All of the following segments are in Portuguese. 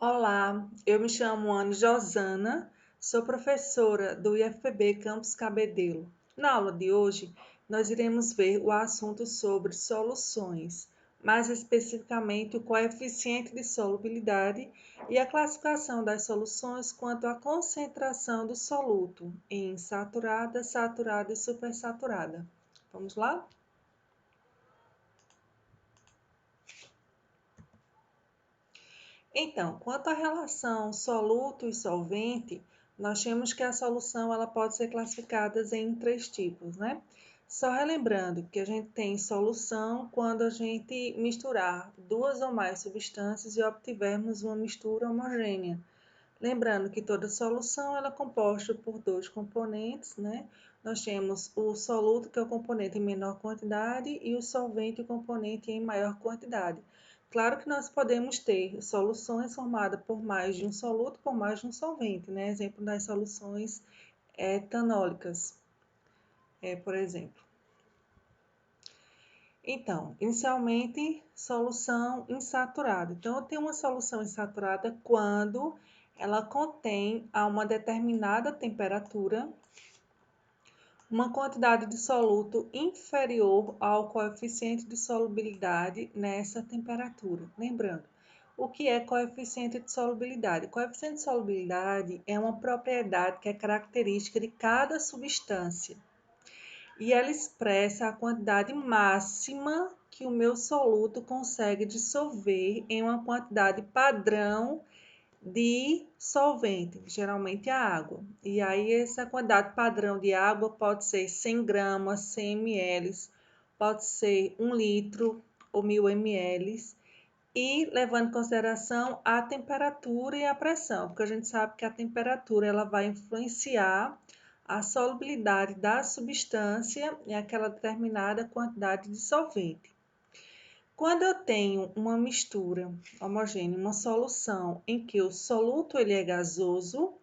Olá, eu me chamo Anne Josana, sou professora do IFPB Campus Cabedelo. Na aula de hoje, nós iremos ver o assunto sobre soluções, mais especificamente o coeficiente de solubilidade e a classificação das soluções quanto à concentração do soluto em saturada, saturada e supersaturada. Vamos lá? Então, quanto à relação soluto e solvente, nós temos que a solução ela pode ser classificada em três tipos, né? Só relembrando que a gente tem solução quando a gente misturar duas ou mais substâncias e obtivermos uma mistura homogênea. Lembrando que toda solução ela é composta por dois componentes, né? Nós temos o soluto, que é o componente em menor quantidade, e o solvente, o componente em maior quantidade. Claro que nós podemos ter soluções formadas por mais de um soluto, por mais de um solvente, né? Exemplo das soluções etanólicas, por exemplo. Então, inicialmente, solução insaturada. Então, eu tenho uma solução insaturada quando ela contém a uma determinada temperatura uma quantidade de soluto inferior ao coeficiente de solubilidade nessa temperatura. Lembrando, o que é coeficiente de solubilidade? Coeficiente de solubilidade é uma propriedade que é característica de cada substância e ela expressa a quantidade máxima que o meu soluto consegue dissolver em uma quantidade padrão de solvente, geralmente a água. E aí essa quantidade padrão de água pode ser 100 gramas, 100 ml, pode ser 1 litro ou 1000 ml, e levando em consideração a temperatura e a pressão, porque a gente sabe que a temperatura ela vai influenciar a solubilidade da substância em aquela determinada quantidade de solvente. Quando eu tenho uma mistura homogênea, uma solução em que o soluto ele é gasoso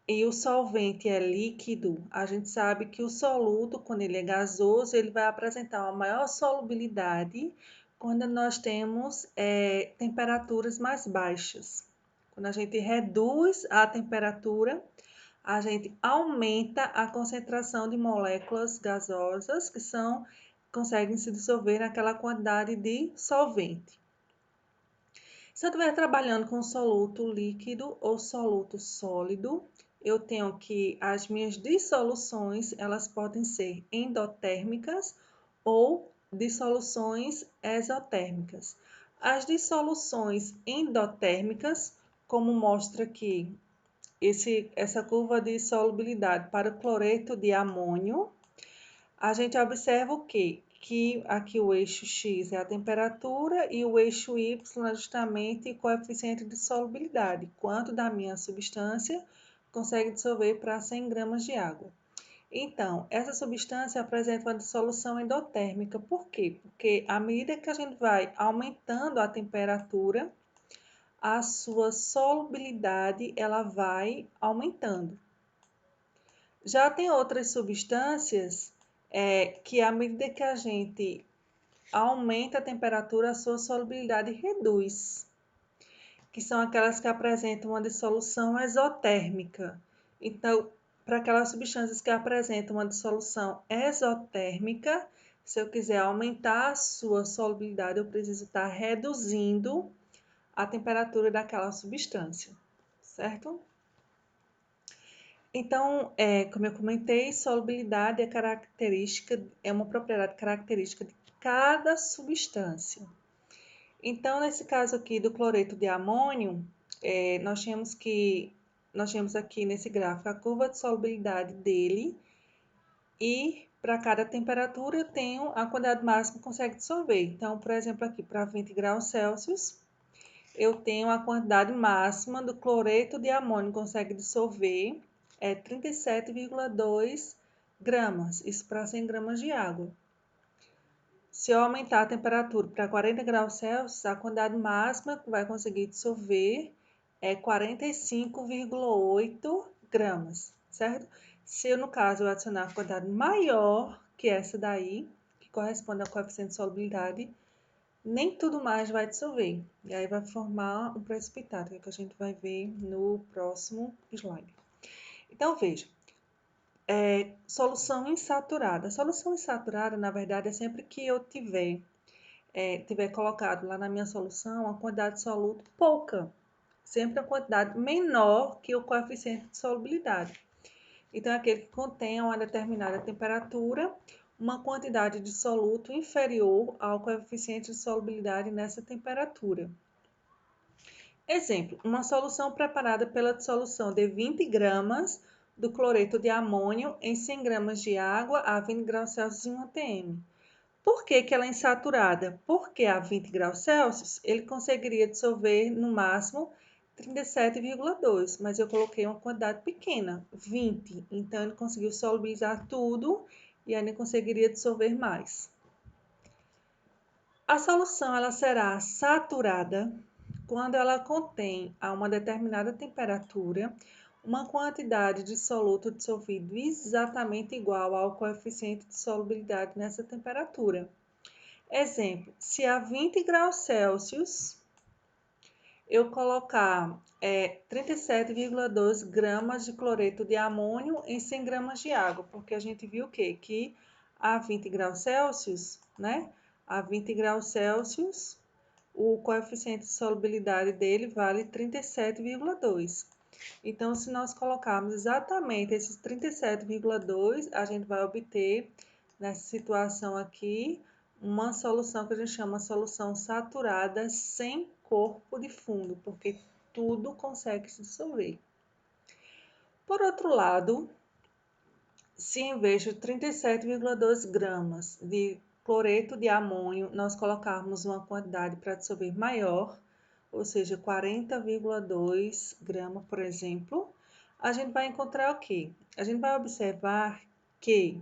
e o solvente é líquido, a gente sabe que o soluto, quando ele é gasoso, ele vai apresentar uma maior solubilidade quando nós temos temperaturas mais baixas. Quando a gente reduz a temperatura, a gente aumenta a concentração de moléculas gasosas que conseguem se dissolver naquela quantidade de solvente. Se eu estiver trabalhando com soluto líquido ou soluto sólido, eu tenho que as minhas dissoluções, elas podem ser endotérmicas ou dissoluções exotérmicas. As dissoluções endotérmicas, como mostra aqui essa curva de solubilidade para o cloreto de amônio, a gente observa o quê? Que aqui o eixo X é a temperatura e o eixo Y é justamente o coeficiente de solubilidade, quanto da minha substância consegue dissolver para 100 gramas de água. Então, essa substância apresenta uma dissolução endotérmica. Por quê? Porque à medida que a gente vai aumentando a temperatura, a sua solubilidade ela vai aumentando. Já tem outras substâncias que, à medida que a gente aumenta a temperatura, a sua solubilidade reduz, que são aquelas que apresentam uma dissolução exotérmica. Então, para aquelas substâncias que apresentam uma dissolução exotérmica, se eu quiser aumentar a sua solubilidade, eu preciso estar reduzindo a temperatura daquela substância, certo? Então, como eu comentei, solubilidade é uma propriedade característica de cada substância. Então, nesse caso aqui do cloreto de amônio, nós temos aqui nesse gráfico a curva de solubilidade dele e para cada temperatura eu tenho a quantidade máxima que consegue dissolver. Então, por exemplo, aqui para 20 graus Celsius, eu tenho a quantidade máxima do cloreto de amônio que consegue dissolver, 37,2 gramas, isso para 100 gramas de água. Se eu aumentar a temperatura para 40 graus Celsius, a quantidade máxima que vai conseguir dissolver é 45,8 gramas, certo? Se eu, no caso, eu adicionar a quantidade maior que essa daí, que corresponde ao coeficiente de solubilidade, nem tudo mais vai dissolver. E aí vai formar um precipitado, que é o que a gente vai ver no próximo slide. Então, veja, solução insaturada. Solução insaturada, na verdade, é sempre que eu tiver colocado lá na minha solução uma quantidade de soluto pouca. Sempre a quantidade menor que o coeficiente de solubilidade. Então, é aquele que contém a uma determinada temperatura, uma quantidade de soluto inferior ao coeficiente de solubilidade nessa temperatura. Exemplo, uma solução preparada pela dissolução de 20 gramas do cloreto de amônio em 100 gramas de água a 20 graus Celsius em 1 atm. Por que ela é insaturada? Porque a 20 graus Celsius ele conseguiria dissolver no máximo 37,2, mas eu coloquei uma quantidade pequena, 20. Então, ele conseguiu solubilizar tudo e ainda conseguiria dissolver mais. A solução ela será saturada quando ela contém a uma determinada temperatura uma quantidade de soluto dissolvido exatamente igual ao coeficiente de solubilidade nessa temperatura. Exemplo, se a 20 graus Celsius eu colocar 37,2 gramas de cloreto de amônio em 100 gramas de água, porque a gente viu o quê? Que a 20 graus Celsius, né? A 20 graus Celsius, o coeficiente de solubilidade dele vale 37,2. Então, se nós colocarmos exatamente esses 37,2, a gente vai obter, nessa situação aqui, uma solução que a gente chama solução saturada sem corpo de fundo, porque tudo consegue se dissolver. Por outro lado, se em vez de 37,2 gramas de cloreto de amônio, nós colocarmos uma quantidade para dissolver maior, ou seja, 40,2 gramas, por exemplo, a gente vai encontrar o quê? A gente vai observar que,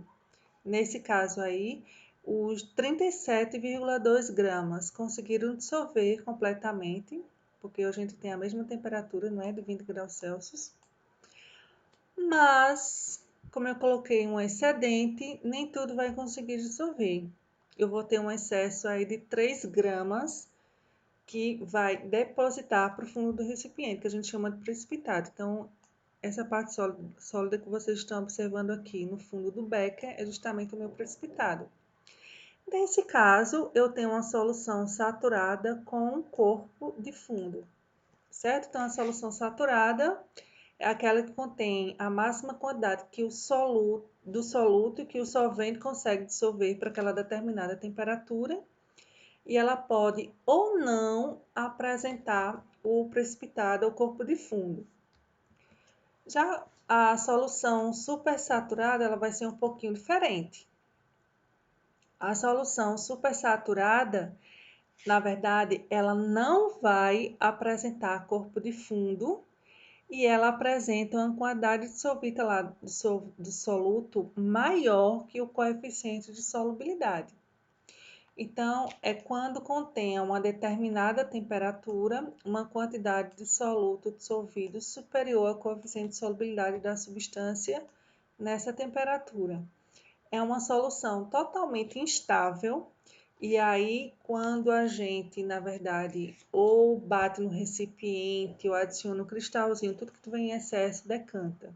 nesse caso aí, os 37,2 gramas conseguiram dissolver completamente, porque a gente tem a mesma temperatura, não é? De 20 graus Celsius. Mas, como eu coloquei um excedente, nem tudo vai conseguir dissolver. Eu vou ter um excesso aí de 3 gramas que vai depositar para o fundo do recipiente, que a gente chama de precipitado. Então, essa parte sólida que vocês estão observando aqui no fundo do becker é justamente o meu precipitado. Nesse caso, eu tenho uma solução saturada com um corpo de fundo, certo? Então, a solução saturada é aquela que contém a máxima quantidade que o soluto que o solvente consegue dissolver para aquela determinada temperatura, e ela pode ou não apresentar o precipitado ou corpo de fundo. Já a solução supersaturada, ela vai ser um pouquinho diferente. A solução supersaturada, na verdade, ela não vai apresentar corpo de fundo e ela apresenta uma quantidade dissolvida lá do soluto maior que o coeficiente de solubilidade. Então, é quando contém uma determinada temperatura, uma quantidade de soluto dissolvido superior ao coeficiente de solubilidade da substância nessa temperatura. É uma solução totalmente instável, e aí, quando a gente, na verdade, ou bate no recipiente, ou adiciona um cristalzinho, tudo que tiver em excesso, decanta.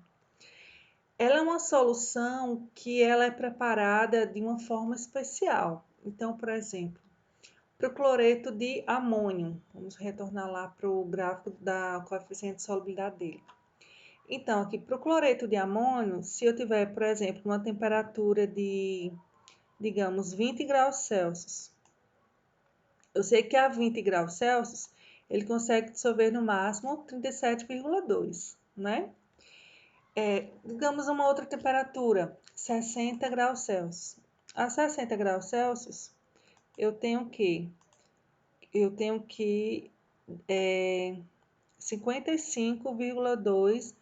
Ela é uma solução que ela é preparada de uma forma especial. Então, por exemplo, para o cloreto de amônio, vamos retornar lá para o gráfico da coeficiente de solubilidade dele. Então, aqui para o cloreto de amônio, se eu tiver, por exemplo, uma temperatura de, digamos, 20 graus Celsius, eu sei que a 20 graus Celsius, ele consegue dissolver no máximo 37,2, né? Digamos uma outra temperatura, 60 graus Celsius. A 60 graus Celsius, eu tenho que 55,2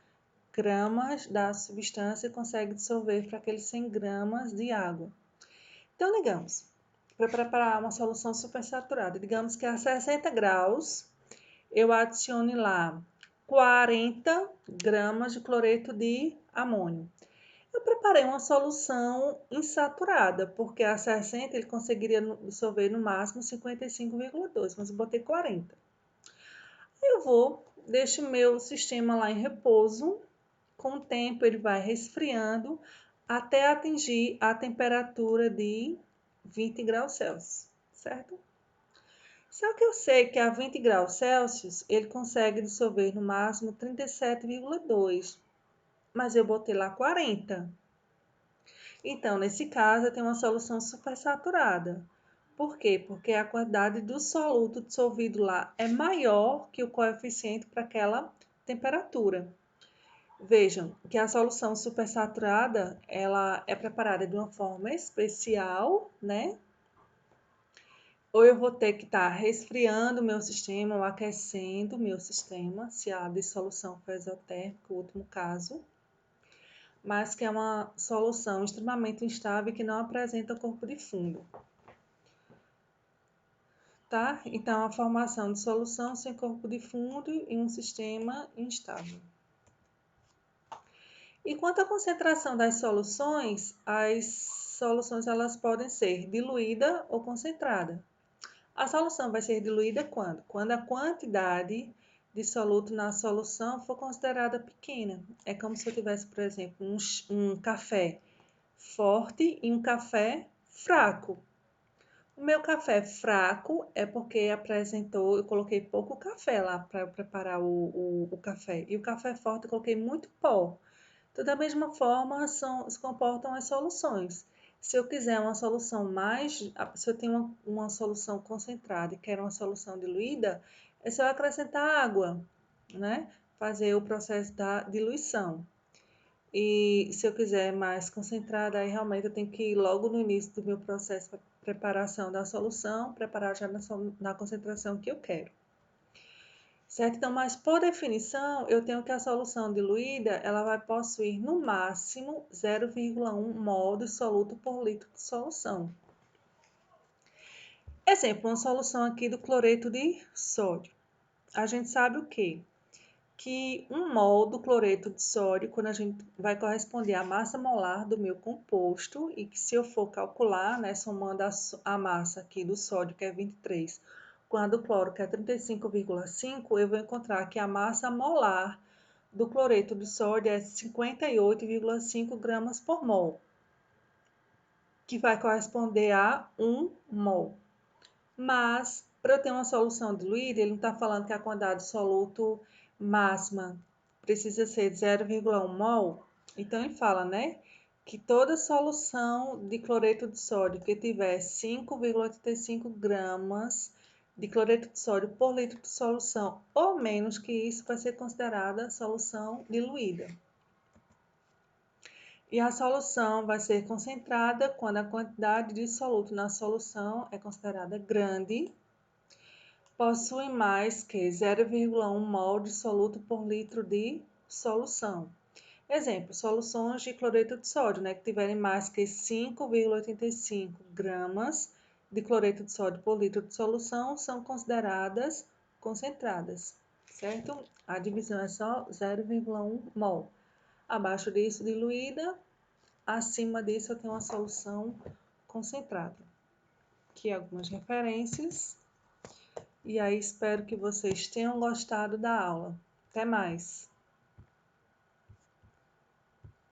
gramas da substância consegue dissolver para aqueles 100 gramas de água. Então, digamos, para preparar uma solução supersaturada, digamos que a 60 graus, eu adicione lá 40 gramas de cloreto de amônio. preparei uma solução insaturada, porque a 60 ele conseguiria dissolver no máximo 55,2, mas eu botei 40. Eu deixo o meu sistema lá em repouso. Com o tempo ele vai resfriando até atingir a temperatura de 20 graus Celsius, certo? Só que eu sei que a 20 graus Celsius ele consegue dissolver no máximo 37,2, mas eu botei lá 40. Então, nesse caso, eu tenho uma solução supersaturada. Por quê? Porque a quantidade do soluto dissolvido lá é maior que o coeficiente para aquela temperatura. Vejam que a solução supersaturada, ela é preparada de uma forma especial, né? Ou eu vou ter que estar resfriando o meu sistema ou aquecendo o meu sistema, se a dissolução for exotérmica, o último caso, mas que é uma solução extremamente instável e que não apresenta corpo de fundo. Tá? Então, a formação de solução sem corpo de fundo em um sistema instável. E quanto à concentração das soluções, as soluções elas podem ser diluída ou concentrada. A solução vai ser diluída quando? Quando a quantidade de soluto na solução for considerada pequena. É como se eu tivesse, por exemplo, um café forte e um café fraco. O meu café fraco é porque eu coloquei pouco café lá para preparar o café. E o café forte eu coloquei muito pó. Então, da mesma forma, se comportam as soluções. Se eu quiser uma solução se eu tenho uma solução concentrada e quero uma solução diluída, é só acrescentar água, né? Fazer o processo da diluição. E se eu quiser mais concentrada, aí realmente eu tenho que ir logo no início do meu processo de preparação da solução, preparar já na concentração que eu quero. Certo? Então, mas por definição, eu tenho que a solução diluída, ela vai possuir no máximo 0,1 mol de soluto por litro de solução. Exemplo, uma solução aqui do cloreto de sódio. A gente sabe o quê? Que 1 mol do cloreto de sódio, quando a gente vai corresponder à massa molar do meu composto, e que se eu for calcular, né, somando a massa aqui do sódio, que é 23, com a do cloro, que é 35,5, eu vou encontrar que a massa molar do cloreto de sódio é 58,5 gramas por mol, que vai corresponder a 1 mol. Mas, para eu ter uma solução diluída, ele não está falando que a quantidade de soluto máxima precisa ser de 0,1 mol. Então, ele fala, né, que toda solução de cloreto de sódio que tiver 5,85 gramas de cloreto de sódio por litro de solução ou menos que isso vai ser considerada solução diluída. E a solução vai ser concentrada quando a quantidade de soluto na solução é considerada grande, possui mais que 0,1 mol de soluto por litro de solução. Exemplo, soluções de cloreto de sódio, né, que tiverem mais que 5,85 gramas de cloreto de sódio por litro de solução, são consideradas concentradas, certo? A divisão é só 0,1 mol. Abaixo disso, diluída. Acima disso, eu tenho uma solução concentrada. Aqui algumas referências. E aí, espero que vocês tenham gostado da aula. Até mais!